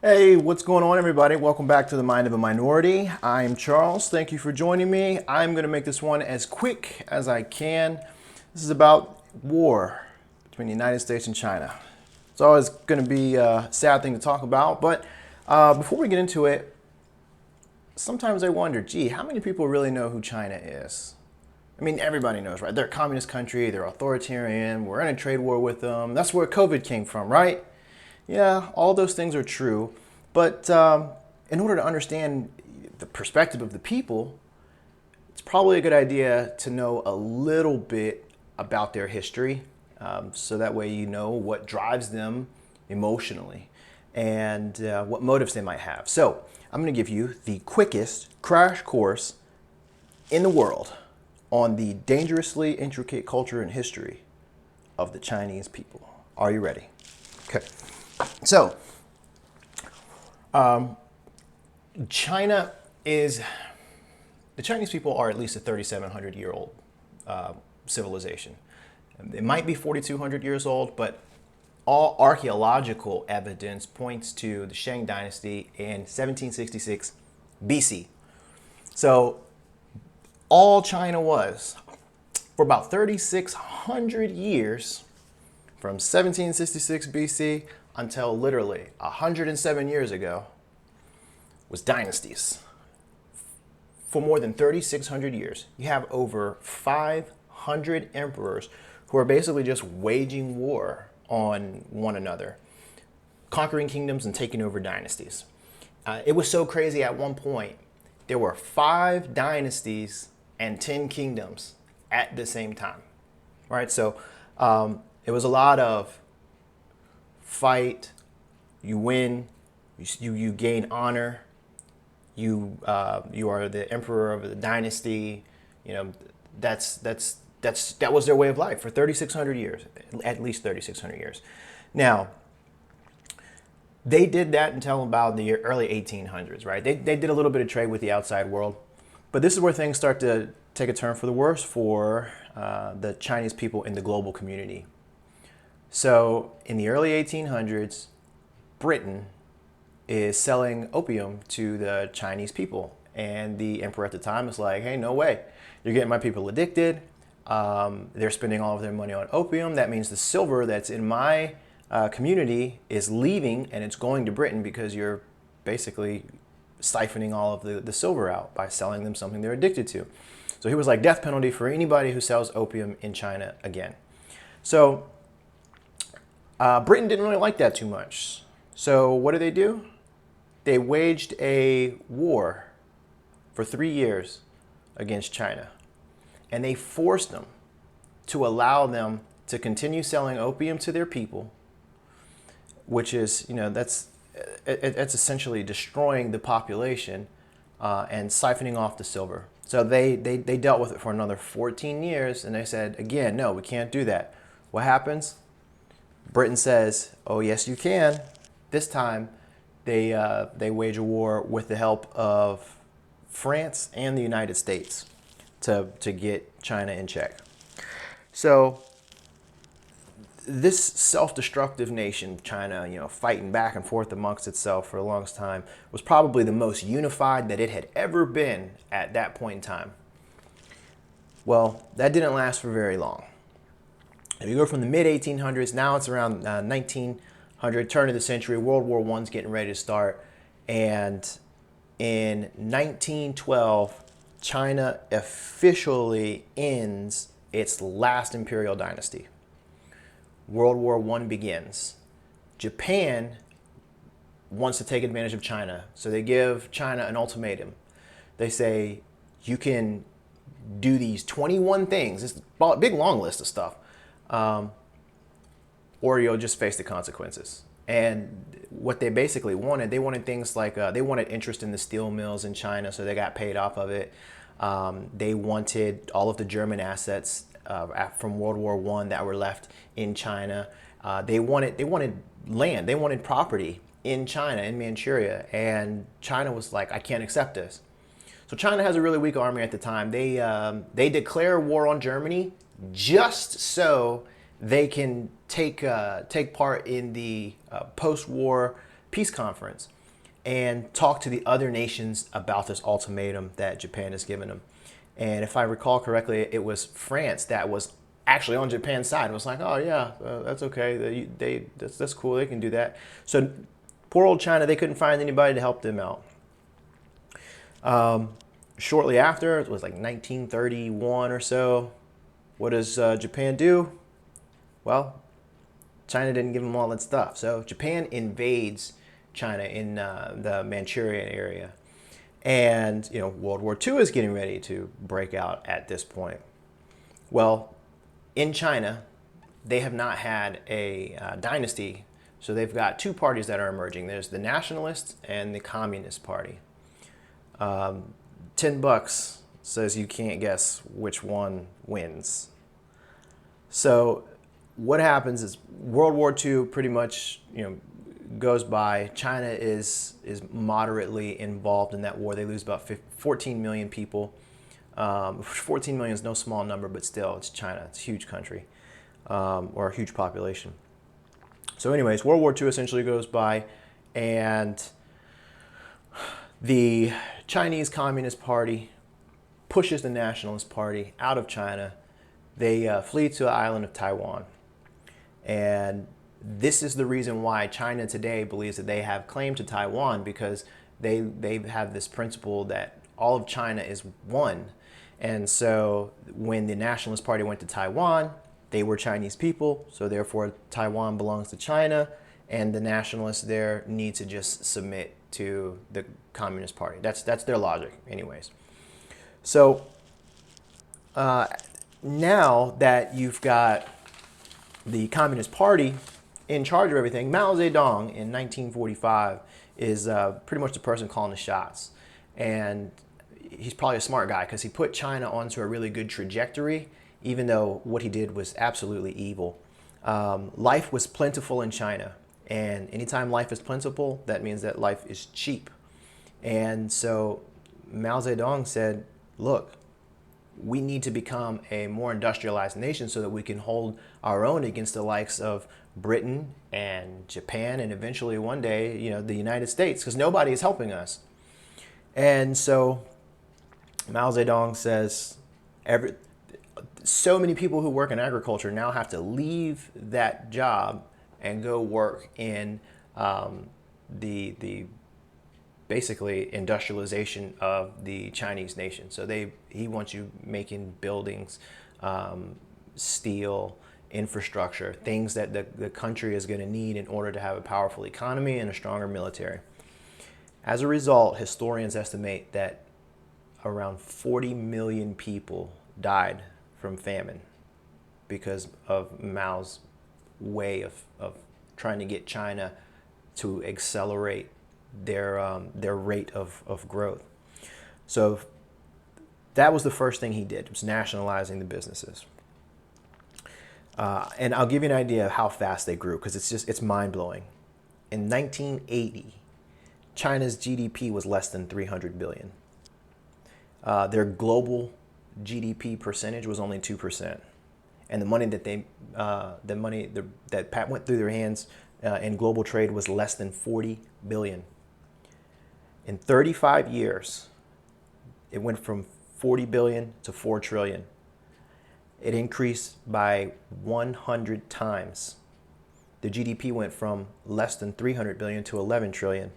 Hey, what's going on, everybody? Welcome back to the Mind of a Minority. I'm Charles. Thank you for joining me. I'm going to make this one as quick as I can. This is about war between the United States and China. It's always going to be a sad thing to talk about, but before we get into it, sometimes I wonder, gee, how many people really know who China is? I mean, everybody knows, right? They're a communist country, they're authoritarian, we're in a trade war with them. That's where COVID came from, right? Yeah, all those things are true. But in order to understand the perspective of the people, it's probably a good idea to know a little bit about their history. So that way you know what drives them emotionally and what motives they might have. So I'm going to give you the quickest crash course in the world on the dangerously intricate culture and history of the Chinese people. Are you ready? Okay. So, China is, the Chinese people are at least a 3,700-year-old civilization. It might be 4,200 years old, but all archaeological evidence points to the Shang Dynasty in 1766 BC. So, all China was for about 3,600 years, from 1766 BC until literally 107 years ago, was dynasties. For more than 3,600 years, you have over 500 emperors who are basically just waging war on one another, conquering kingdoms and taking over dynasties. It was so crazy at one point, there were 5 dynasties and 10 kingdoms at the same time, right? So it was a lot of fight, you win, you gain honor, you are the emperor of the dynasty. You know, that was their way of life for 3,600 years, at least 3,600 years. Now, they did that until about the early 1800s, right? They did a little bit of trade with the outside world, but this is where things start to take a turn for the worse for the Chinese people in the global community. So in the early 1800s, Britain is selling opium to the Chinese people. And the emperor at the time is like, hey, no way. You're getting my people addicted. They're spending all of their money on opium. That means the silver that's in my community is leaving and it's going to Britain because you're basically siphoning all of the silver out by selling them something they're addicted to. So he was like, death penalty for anybody who sells opium in China again. So Britain didn't really like that too much. So what do? They waged a war for 3 years against China. And they forced them to allow them to continue selling opium to their people, which is, that's essentially destroying the population and siphoning off the silver. So they dealt with it for another 14 years, and they said, again, no, we can't do that. What happens? Britain says, oh, yes, you can. This time, they wage a war with the help of France and the United States to get China in check. So this self-destructive nation, China, fighting back and forth amongst itself for the longest time, was probably the most unified that it had ever been at that point in time. Well, that didn't last for very long. If you go from the mid-1800s, now it's around 1900, turn of the century, World War I's getting ready to start. And in 1912, China officially ends its last imperial dynasty. World War I begins. Japan wants to take advantage of China, so they give China an ultimatum. They say, you can do these 21 things, it's a big long list of stuff, or you'll just face the consequences. And what they basically wanted, they wanted things like, they wanted interest in the steel mills in China, so they got paid off of it. They wanted all of the German assets from World War I that were left in China. They wanted land, they wanted property in China, in Manchuria, and China was like, I can't accept this. So China has a really weak army at the time. They declare war on Germany just so they can take part in the post-war peace conference and talk to the other nations about this ultimatum that Japan has given them. And if I recall correctly, it was France that was actually on Japan's side. It was like, oh yeah, that's okay. That's cool. They can do that. So poor old China, they couldn't find anybody to help them out. Shortly after, it was like 1931 or so. What does Japan do? Well, China didn't give them all that stuff. So Japan invades China in the Manchurian area. And, World War II is getting ready to break out at this point. Well, in China, they have not had a dynasty. So they've got two parties that are emerging. There's the Nationalists and the Communist Party. $10 says you can't guess which one wins. So what happens is World War II pretty much, goes by. China is moderately involved in that war. They lose about 14 million people. 14 million is no small number, but still, it's China. It's a huge country, or a huge population. So anyways, World War II essentially goes by, and the Chinese Communist Party pushes the Nationalist Party out of China. They flee to the island of Taiwan. And this is the reason why China today believes that they have claim to Taiwan, because they have this principle that all of China is one. And so when the Nationalist Party went to Taiwan, they were Chinese people, so therefore Taiwan belongs to China, and the nationalists there need to just submit to the Communist Party. That's their logic anyways. So now that you've got the Communist Party in charge of everything, Mao Zedong in 1945 is pretty much the person calling the shots. And he's probably a smart guy because he put China onto a really good trajectory, even though what he did was absolutely evil. Life was plentiful in China. And anytime life is plentiful, that means that life is cheap. And so Mao Zedong said, look, we need to become a more industrialized nation so that we can hold our own against the likes of Britain and Japan and eventually one day, the United States, because nobody is helping us. And so Mao Zedong says so many people who work in agriculture now have to leave that job and go work in the basically industrialization of the Chinese nation. So he wants you making buildings, steel, infrastructure, things that the country is going to need in order to have a powerful economy and a stronger military. As a result, historians estimate that around 40 million people died from famine because of Mao's way of trying to get China to accelerate their rate of growth. So that was the first thing he did, was nationalizing the businesses. And I'll give you an idea of how fast they grew, because it's mind-blowing. In 1980, China's GDP was less than 300 billion. Their global GDP percentage was only 2%. And the money that that went through their hands in global trade was less than 40 billion. In 35 years, it went from 40 billion to 4 trillion. It increased by 100 times. The GDP went from less than 300 billion to 11 trillion.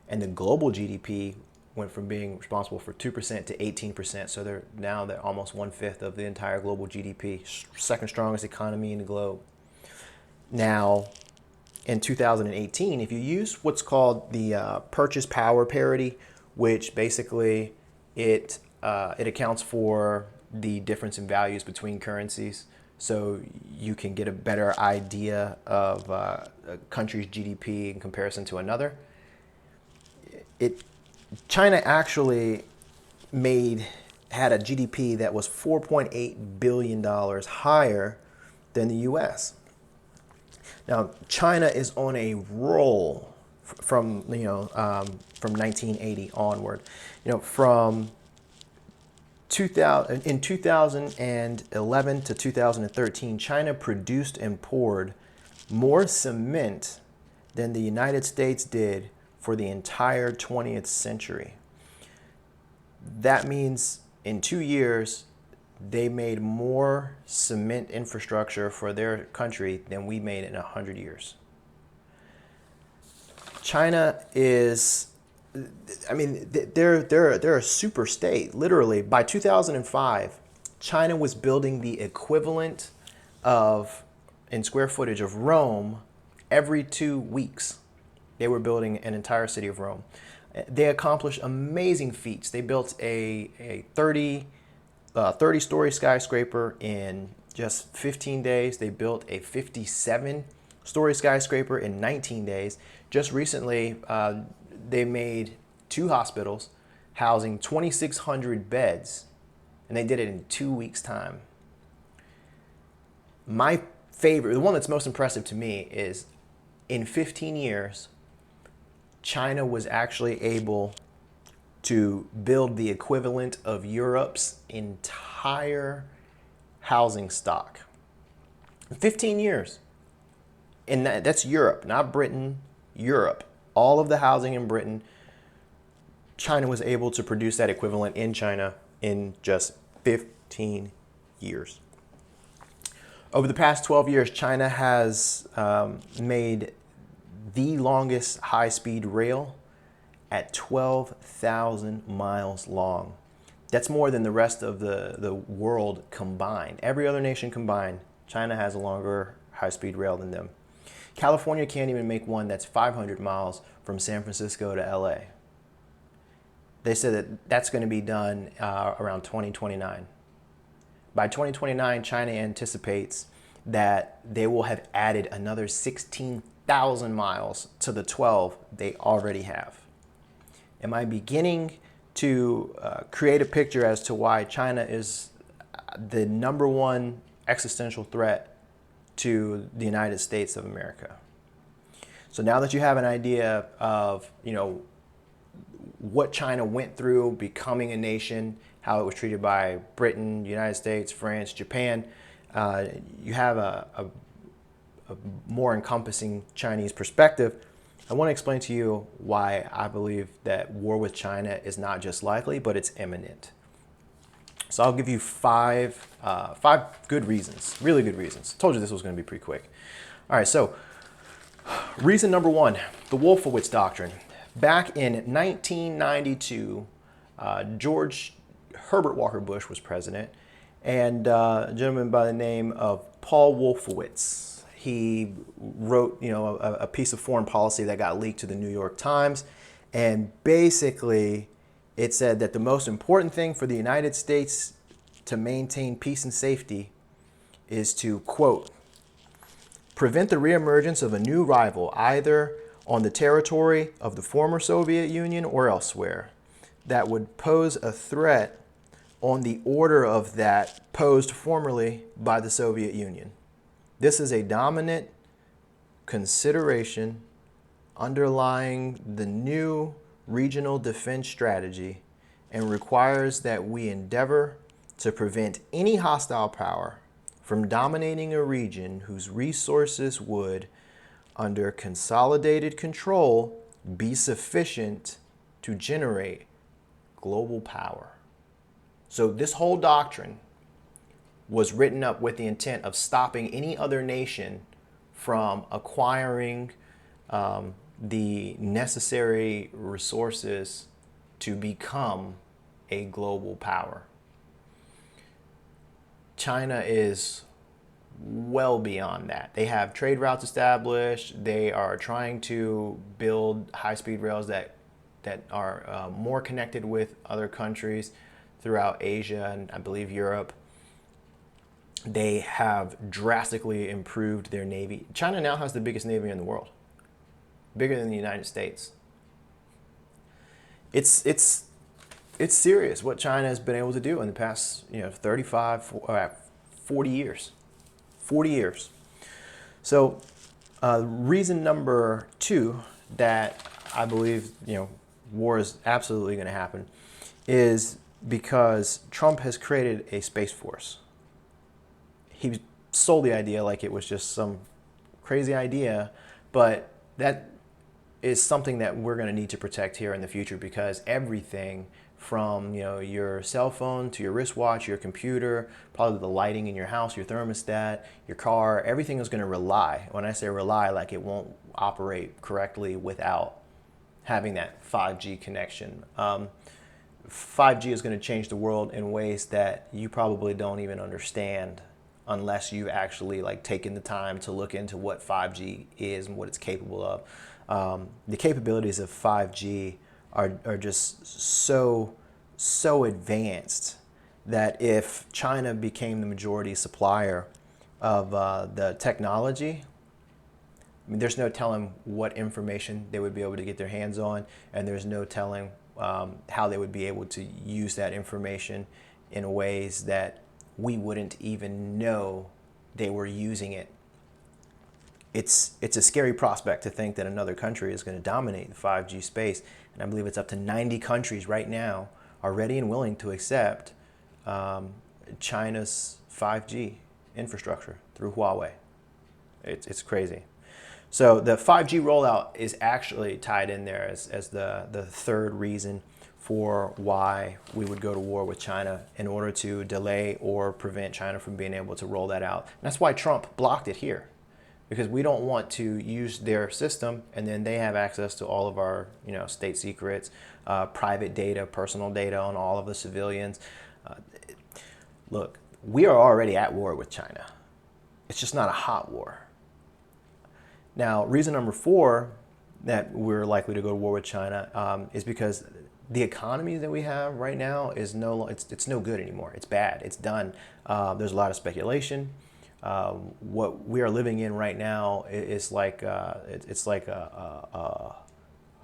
And the global GDP went from being responsible for 2% to 18%. So they're almost 1/5 of the entire global GDP, second strongest economy in the globe. Now, in 2018, if you use what's called the purchase power parity, which basically it accounts for the difference in values between currencies, so you can get a better idea of a country's GDP in comparison to another. China actually had a GDP that was $4.8 billion higher than the US. Now, China is on a roll from 1980 onward. From 2011 to 2013, China produced and poured more cement than the United States did for the entire 20th century. That means in 2 years, they made more cement infrastructure for their country than we made in 100 years. China is, I mean, they're a super state. Literally, by 2005, China was building the equivalent of, in square footage, of Rome every 2 weeks. They were building an entire city of Rome. They accomplished amazing feats. They built a 30-story skyscraper in just 15 days. They built a 57-story skyscraper in 19 days. Just recently, they made 2 hospitals housing 2,600 beds, and they did it in 2 weeks' time. My favorite, the one that's most impressive to me, is in 15 years, China was actually able to build the equivalent of Europe's entire housing stock. 15 years. And that's Europe, not Britain, Europe. All of the housing in Britain, China was able to produce that equivalent in China in just 15 years. Over the past 12 years, China has made the longest high-speed rail at 12,000 miles long. That's more than the rest of the world combined. Every other nation combined, China has a longer high-speed rail than them. California can't even make one that's 500 miles from San Francisco to LA. They said that that's going to be done around 2029. By 2029, China anticipates that they will have added another 16,000 miles to the 12 they already have. Am I beginning to create a picture as to why China is the #1 existential threat to the United States of America? So now that you have an idea of, what China went through becoming a nation, how it was treated by Britain, United States, France, Japan, you have a more encompassing Chinese perspective. I want to explain to you why I believe that war with China is not just likely, but it's imminent. So I'll give you five good reasons, really good reasons. I told you this was going to be pretty quick. All right, so reason number 1, the Wolfowitz Doctrine. Back in 1992, George Herbert Walker Bush was president, and a gentleman by the name of Paul Wolfowitz. He wrote, a piece of foreign policy that got leaked to the New York Times, and basically it said that the most important thing for the United States to maintain peace and safety is to, quote, prevent the reemergence of a new rival either on the territory of the former Soviet Union or elsewhere that would pose a threat on the order of that posed formerly by the Soviet Union. This is a dominant consideration underlying the new regional defense strategy and requires that we endeavor to prevent any hostile power from dominating a region whose resources would, under consolidated control, be sufficient to generate global power. So this whole doctrine was written up with the intent of stopping any other nation from acquiring the necessary resources to become a global power. China is well beyond that. They have trade routes established. They are trying to build high-speed rails that are more connected with other countries throughout Asia and I believe Europe. They have drastically improved their navy. China now has the biggest navy in the world, bigger than the United States. It's serious what China has been able to do in the past 40 years. 40 years. So reason number 2 that I believe war is absolutely going to happen is because Trump has created a space force. He sold the idea like it was just some crazy idea, but that is something that we're going to need to protect here in the future, because everything from your cell phone to your wristwatch, your computer, probably the lighting in your house, your thermostat, your car, everything is going to rely. When I say rely, like it won't operate correctly without having that 5G connection. 5G is going to change the world in ways that you probably don't even understand unless you've actually like taken the time to look into what 5G is and what it's capable of. The capabilities of 5G are just so advanced that if China became the majority supplier of the technology, I mean, there's no telling what information they would be able to get their hands on, and there's no telling how they would be able to use that information in ways that we wouldn't even know they were using it. It's a scary prospect to think that another country is going to dominate the 5G space, and I believe it's up to 90 countries right now are ready and willing to accept China's 5G infrastructure through Huawei. It's crazy. So the 5G rollout is actually tied in there as the third reason for why we would go to war with China, in order to delay or prevent China from being able to roll that out. And that's why Trump blocked it here, because we don't want to use their system and then they have access to all of our state secrets, private data, personal data on all of the civilians. Look, we are already at war with China. It's just not a hot war. Now, reason number 4 that we're likely to go to war with China is because the economy that we have right now is it's no good anymore. It's bad. It's done. There's a lot of speculation. What we are living in right now is like it's like a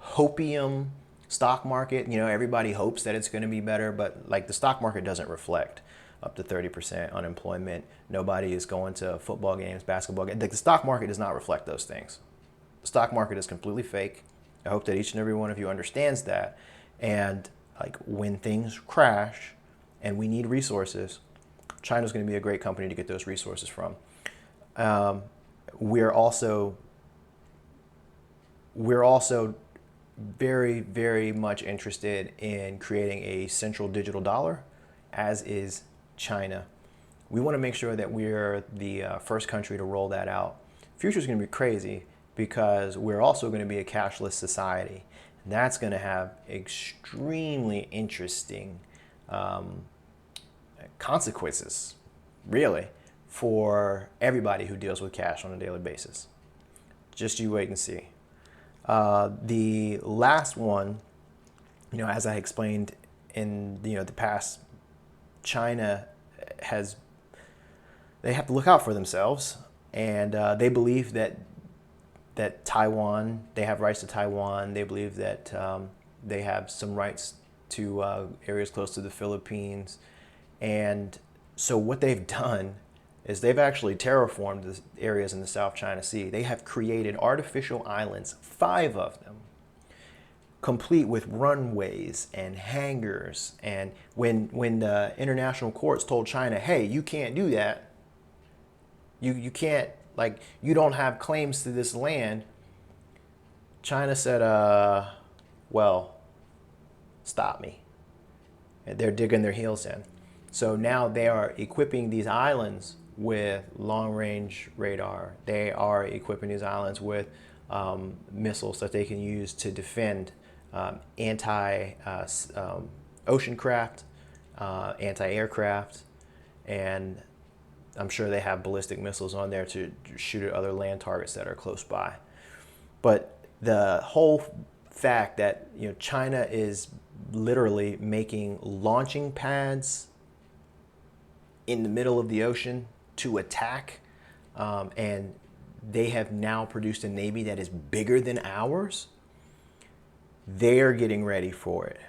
hopium stock market. Everybody hopes that it's going to be better, but like the stock market doesn't reflect up to 30% unemployment. Nobody is going to football games, basketball games. The stock market does not reflect those things. The stock market is completely fake. I hope that each and every one of you understands that. And like when things crash and we need resources, China's going to be a great company to get those resources from. We're also very, very much interested in creating a central digital dollar, as is China. We want to make sure that we're the first country to roll that out. Future is going to be crazy because we're also going to be a cashless society. And that's going to have extremely interesting consequences, really, for everybody who deals with cash on a daily basis. Just you wait and see. The last one, as I explained in the past, China they have to look out for themselves, and they believe that Taiwan, they have rights to Taiwan. They believe that they have some rights to areas close to the Philippines. And so what they've done is they've actually terraformed the areas in the South China Sea. They have created artificial islands, 5 of them, complete with runways and hangars. And when the international courts told China, hey, you can't do that, you can't, like, you don't have claims to this land, China said, well, stop me. And they're digging their heels in. So now they are equipping these islands with long-range radar. They are equipping these islands with missiles that they can use to defend anti-ocean craft, anti-aircraft, and I'm sure they have ballistic missiles on there to shoot at other land targets that are close by. But the whole fact that China is literally making launching pads in the middle of the ocean to attack, and they have now produced a navy that is bigger than ours, they're getting ready for it.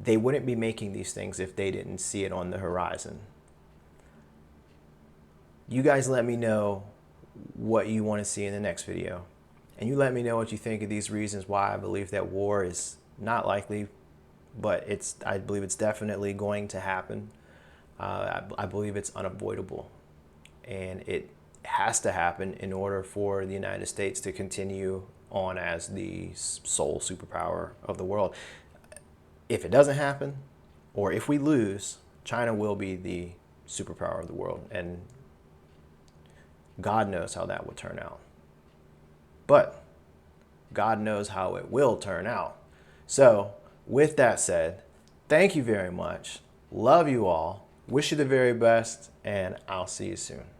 They wouldn't be making these things if they didn't see it on the horizon. You guys let me know what you want to see in the next video. And you let me know what you think of these reasons why I believe that war is not likely, but I believe it's definitely going to happen. I believe it's unavoidable. And it has to happen in order for the United States to continue on as the sole superpower of the world. If it doesn't happen, or if we lose, China will be the superpower of the world, and God knows how that would turn out. But God knows how it will turn out. So, with that said, thank you very much. Love you all. Wish you the very best, and I'll see you soon.